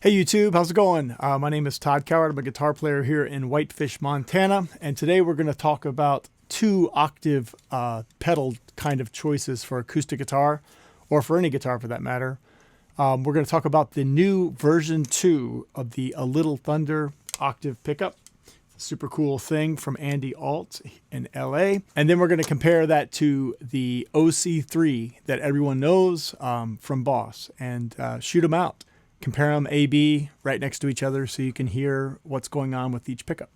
Hey YouTube, how's it going? My name is Todd Coward. I'm a guitar player here in Whitefish, Montana. And today we're going to talk about two octave pedal kind of choices for acoustic guitar, or for any guitar for that matter. We're going to talk about the new version 2 of the A Little Thunder octave pickup. It's a super cool thing from Andy Alt in LA. And then we're going to compare that to the OC3 that everyone knows from Boss and shoot them out. Compare them A-B right next to each other so you can hear what's going on with each pickup.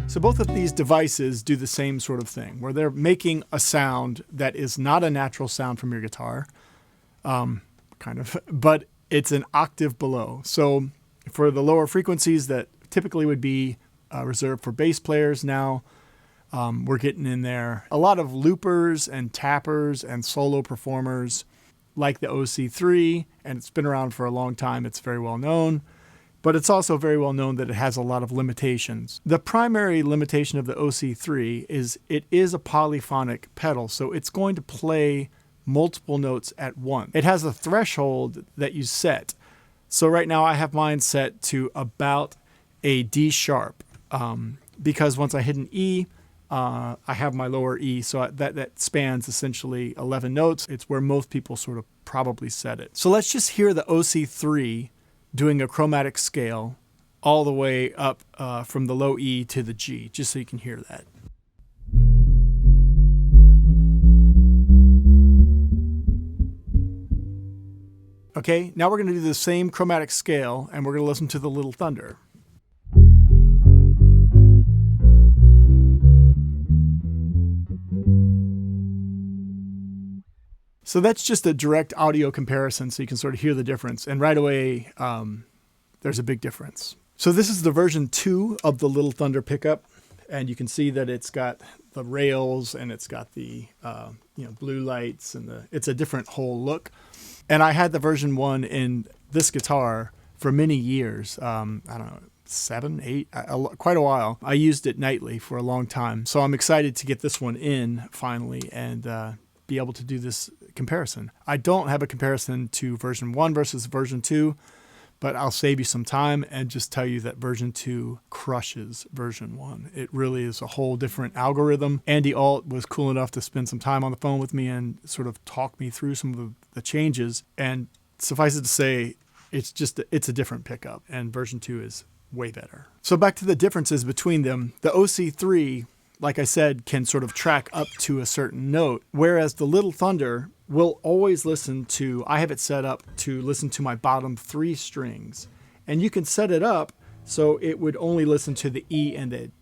So both of these devices do the same sort of thing, where they're making a sound that is not a natural sound from your guitar, but it's an octave below. So for the lower frequencies that typically would be reserved for bass players now, we're getting in there. A lot of loopers and tappers and solo performers like the OC3, and it's been around for a long time. It's very well known. But it's also very well known that it has a lot of limitations. The primary limitation of the OC3 is it is a polyphonic pedal, so it's going to play multiple notes at once. It has a threshold that you set. So right now I have mine set to about a D sharp because once I hit an E, I have my lower E, so that spans essentially 11 notes. It's where most people sort of probably set it. So let's just hear the OC3 doing a chromatic scale all the way up from the low E to the G, just so you can hear that. Okay, now we're going to do the same chromatic scale, and we're going to listen to the Little Thunder. So that's just a direct audio comparison so you can sort of hear the difference. And right away, there's a big difference. So this is the version 2 of the Little Thunder pickup. And you can see that it's got the rails and it's got the blue lights and it's a different whole look. And I had the version 1 in this guitar for many years. I don't know, 7, 8, quite a while. I used it nightly for a long time. So I'm excited to get this one in finally and be able to do this comparison. I don't have a comparison to version 1 versus version 2, but I'll save you some time and just tell you that version 2 crushes version 1. It really is a whole different algorithm. Andy Alt was cool enough to spend some time on the phone with me and sort of talk me through some of the changes. And suffice it to say, it's a different pickup, and version 2 is way better. So back to the differences between them. The OC3, like I said, can sort of track up to a certain note, whereas the Little Thunder will always listen to, I have it set up to listen to my bottom 3 strings. And you can set it up so it would only listen to the E and the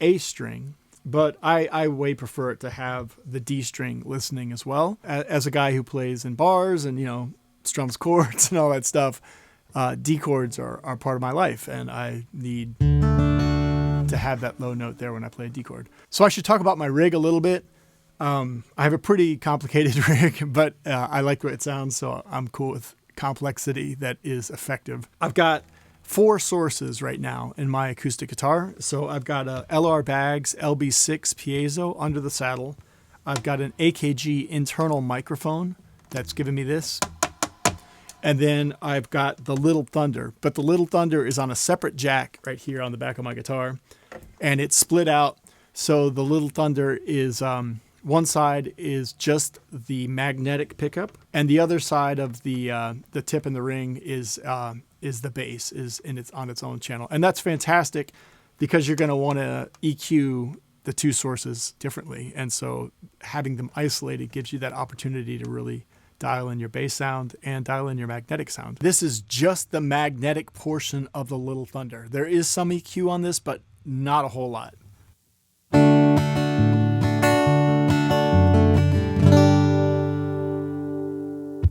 A string, but I way prefer it to have the D string listening as well. As a guy who plays in bars and, strums chords and all that stuff, D chords are part of my life, and I need to have that low note there when I play a D chord. So I should talk about my rig a little bit. I have a pretty complicated rig, but I like what it sounds, so I'm cool with complexity that is effective. I've got 4 sources right now in my acoustic guitar. So I've got a LR Baggs LB6 piezo under the saddle. I've got an AKG internal microphone that's giving me this. And then I've got the Little Thunder, but the Little Thunder is on a separate jack right here on the back of my guitar, and it's split out. So the Little Thunder is, one side is just the magnetic pickup, and the other side of the tip and the ring is the bass, it's on its own channel. And that's fantastic because you're going to want to EQ the 2 sources differently. And so having them isolated gives you that opportunity to really dial in your bass sound and dial in your magnetic sound. This is just the magnetic portion of the Little Thunder. There is some EQ on this, but not a whole lot.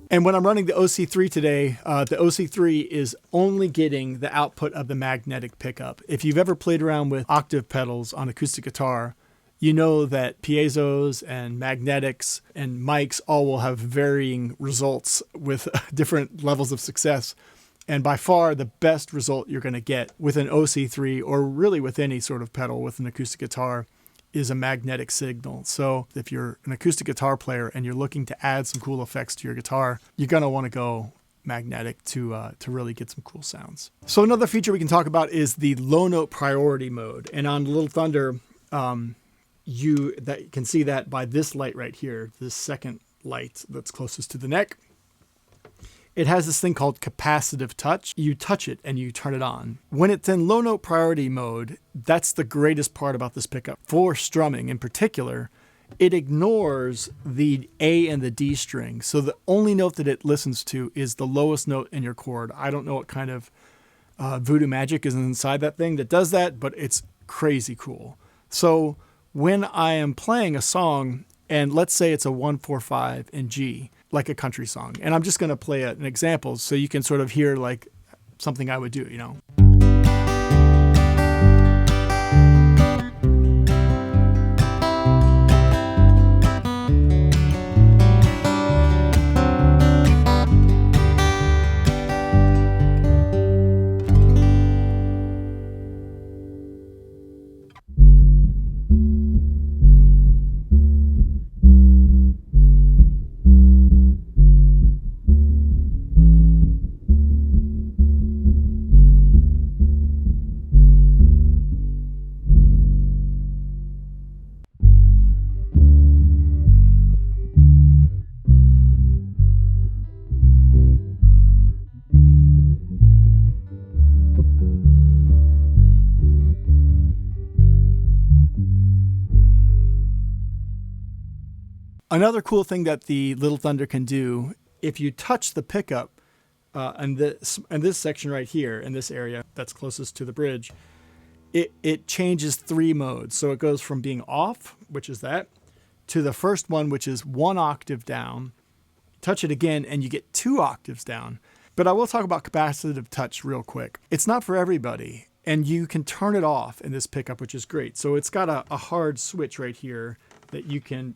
And when I'm running the OC3 today, the OC3 is only getting the output of the magnetic pickup. If you've ever played around with octave pedals on acoustic guitar, you know that piezos and magnetics and mics all will have varying results with different levels of success. And by far the best result you're going to get with an OC3 or really with any sort of pedal with an acoustic guitar is a magnetic signal. So if you're an acoustic guitar player and you're looking to add some cool effects to your guitar, you're going to want to go magnetic to really get some cool sounds. So another feature we can talk about is the low note priority mode. And on Little Thunder, you can see that by this light right here, this second light that's closest to the neck. It has this thing called Capacitive Touch. You touch it and you turn it on. When it's in low note priority mode, that's the greatest part about this pickup. For strumming in particular, it ignores the A and the D string. So the only note that it listens to is the lowest note in your chord. I don't know what kind of voodoo magic is inside that thing that does that, but it's crazy cool. So when I am playing a song, and let's say it's a 1-4-5 in G, like a country song, and I'm just going to play an example so you can sort of hear like something I would do, you know. Another cool thing that the Little Thunder can do, if you touch the pickup in this section right here, in this area that's closest to the bridge, it changes 3 modes. So it goes from being off, which is that, to the first one, which is 1 octave down. Touch it again and you get 2 octaves down. But I will talk about capacitive touch real quick. It's not for everybody, and you can turn it off in this pickup, which is great. So it's got a hard switch right here that you can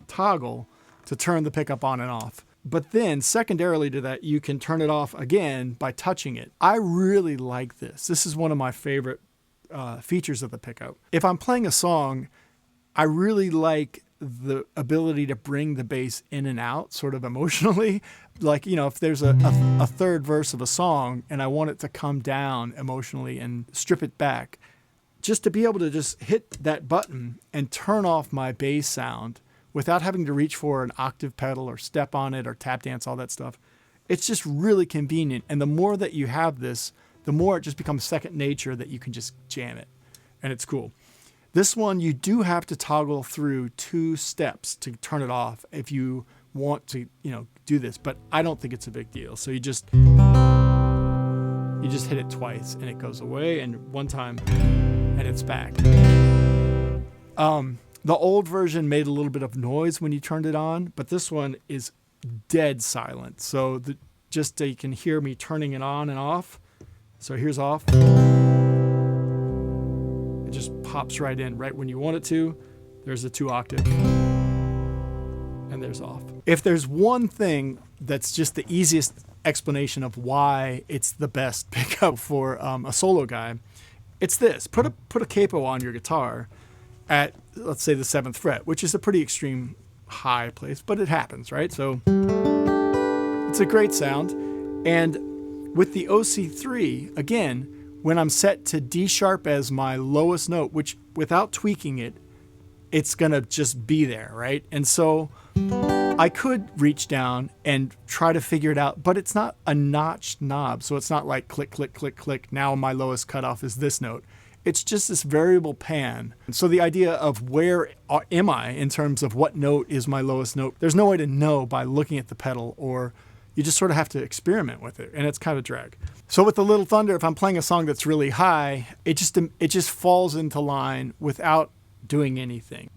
toggle to turn the pickup on and off. But then secondarily to that, you can turn it off again by touching it. I really like this. This is one of my favorite features of the pickup. If I'm playing a song, I really like the ability to bring the bass in and out sort of emotionally. Like, you know, if there's a third verse of a song and I want it to come down emotionally and strip it back, just to be able to just hit that button and turn off my bass sound without having to reach for an octave pedal or step on it or tap dance, all that stuff. It's just really convenient. And the more that you have this, the more it just becomes second nature that you can just jam it. And it's cool. This one, you do have to toggle through 2 steps to turn it off if you want to, you know, do this. But I don't think it's a big deal. So you just hit it twice and it goes away, and one time and it's back. The old version made a little bit of noise when you turned it on, but this one is dead silent. So just you can hear me turning it on and off. So here's off. It just pops right in right when you want it to. There's a 2 octave. And there's off. If there's one thing that's just the easiest explanation of why it's the best pickup for a solo guy, it's this. Put a capo on your guitar at, let's say, the 7th fret, which is a pretty extreme high place, but it happens, right? So it's a great sound. And with the OC3, again, when I'm set to D sharp as my lowest note, which without tweaking it, it's going to just be there, right? And so I could reach down and try to figure it out, but it's not a notched knob. So it's not like click, click, click, click. Now my lowest cutoff is this note. It's just this variable pan. So the idea of where am I in terms of what note is my lowest note, there's no way to know by looking at the pedal, or you just sort of have to experiment with it, and it's kind of a drag. So with the Little Thunder, if I'm playing a song that's really high, it just falls into line without doing anything.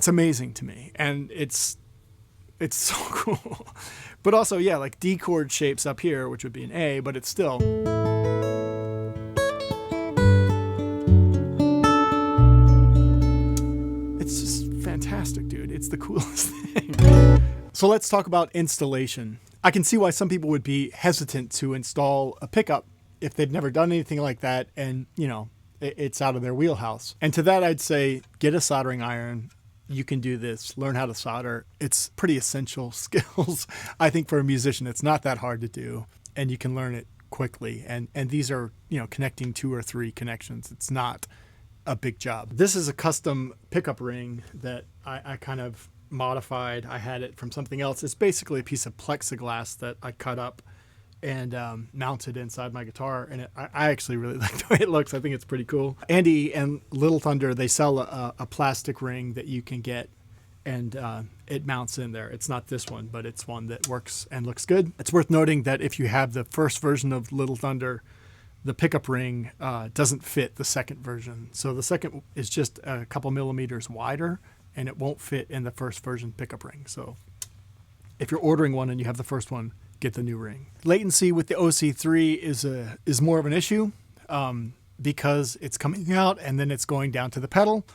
That's amazing to me. And it's so cool. But also, yeah, like D chord shapes up here, which would be an A, but it's still. It's just fantastic, dude. It's the coolest thing. So let's talk about installation. I can see why some people would be hesitant to install a pickup if they've never done anything like that and, you know, it's out of their wheelhouse. And to that, I'd say get a soldering iron. You can do this, learn how to solder. It's pretty essential skills. I think for a musician, it's not that hard to do and you can learn it quickly. And these are, you know, connecting 2 or 3 connections. It's not a big job. This is a custom pickup ring that I kind of modified. I had it from something else. It's basically a piece of plexiglass that I cut up and mounted inside my guitar. And I actually really like the way it looks. I think it's pretty cool. Andy and Little Thunder, they sell a plastic ring that you can get and it mounts in there. It's not this one, but it's one that works and looks good. It's worth noting that if you have the first version of Little Thunder, the pickup ring doesn't fit the second version. So the second is just a couple millimeters wider and it won't fit in the first version pickup ring. So if you're ordering one and you have the first one, get the new ring. Latency with the OC3 is more of an issue because it's coming out and then it's going down to the pedal.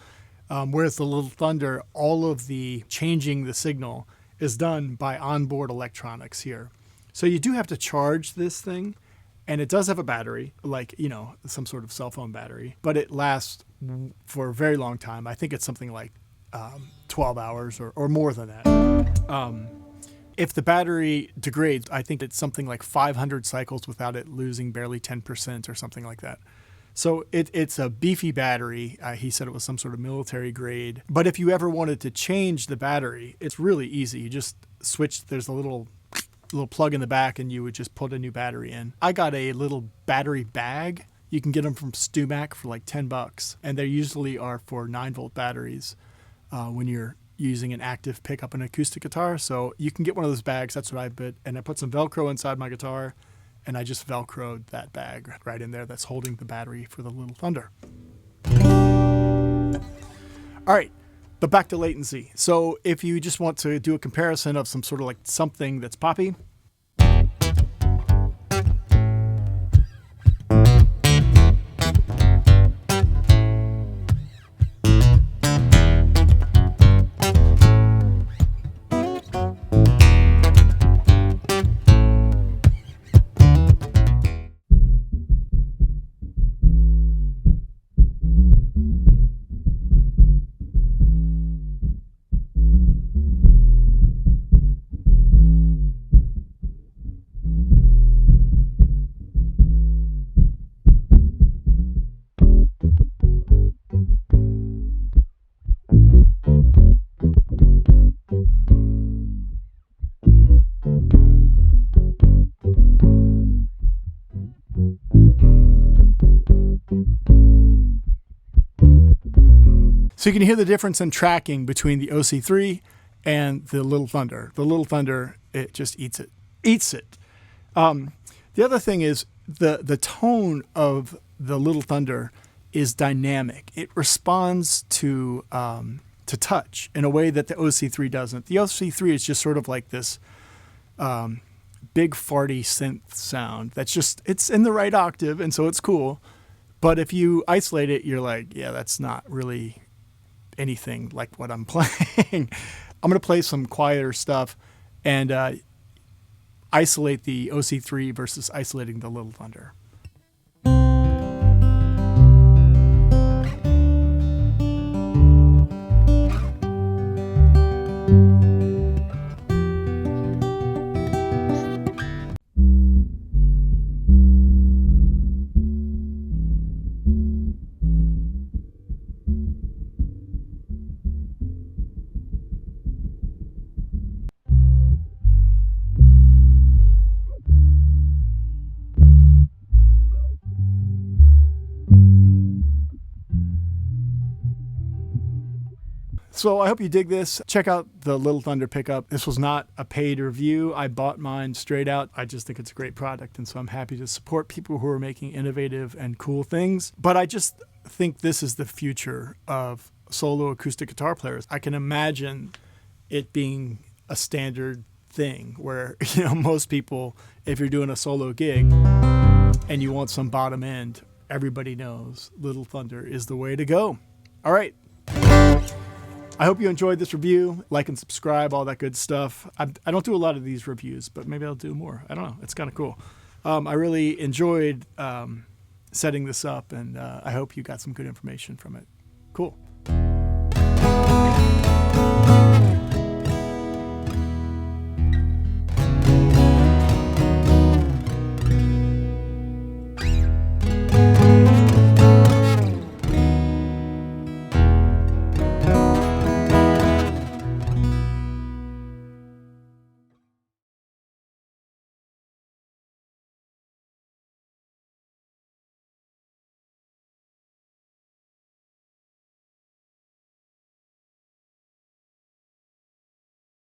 Whereas the Little Thunder, all of the changing the signal is done by onboard electronics here. So you do have to charge this thing, and it does have a battery, like, you know, some sort of cell phone battery, but it lasts for a very long time. I think it's something like 12 hours or more than that. If the battery degrades, I think it's something like 500 cycles without it losing barely 10% or something like that. So it's a beefy battery. He said it was some sort of military grade. But if you ever wanted to change the battery, it's really easy. You just switch. There's a little plug in the back and you would just put a new battery in. I got a little battery bag. You can get them from StuMac for like $10. And they usually are for 9-volt batteries when you're using an active pickup and acoustic guitar. So you can get one of those bags. That's what I did. And I put some Velcro inside my guitar and I just Velcroed that bag right in there that's holding the battery for the Little Thunder. All right, but back to latency. So if you just want to do a comparison of some sort of like something that's poppy, so you can hear the difference in tracking between the OC3 and the Little Thunder. The Little Thunder, it just eats it. The other thing is the tone of the Little Thunder is dynamic. It responds to touch in a way that the OC3 doesn't. The OC3 is just sort of like this big farty synth sound that's just, it's in the right octave, and so it's cool. But if you isolate it, you're like, yeah, that's not really anything like what I'm playing. I'm going to play some quieter stuff and isolate the OC3 versus isolating the Little Thunder. So I hope you dig this. Check out the Little Thunder pickup. This was not a paid review. I bought mine straight out. I just think it's a great product, and so I'm happy to support people who are making innovative and cool things. But I just think this is the future of solo acoustic guitar players. I can imagine it being a standard thing where, you know, most people, if you're doing a solo gig and you want some bottom end, everybody knows Little Thunder is the way to go. All right. I hope you enjoyed this review. Like and subscribe, all that good stuff. I don't do a lot of these reviews, but maybe I'll do more. I don't know. It's kind of cool. I really enjoyed setting this up, and I hope you got some good information from it. Cool.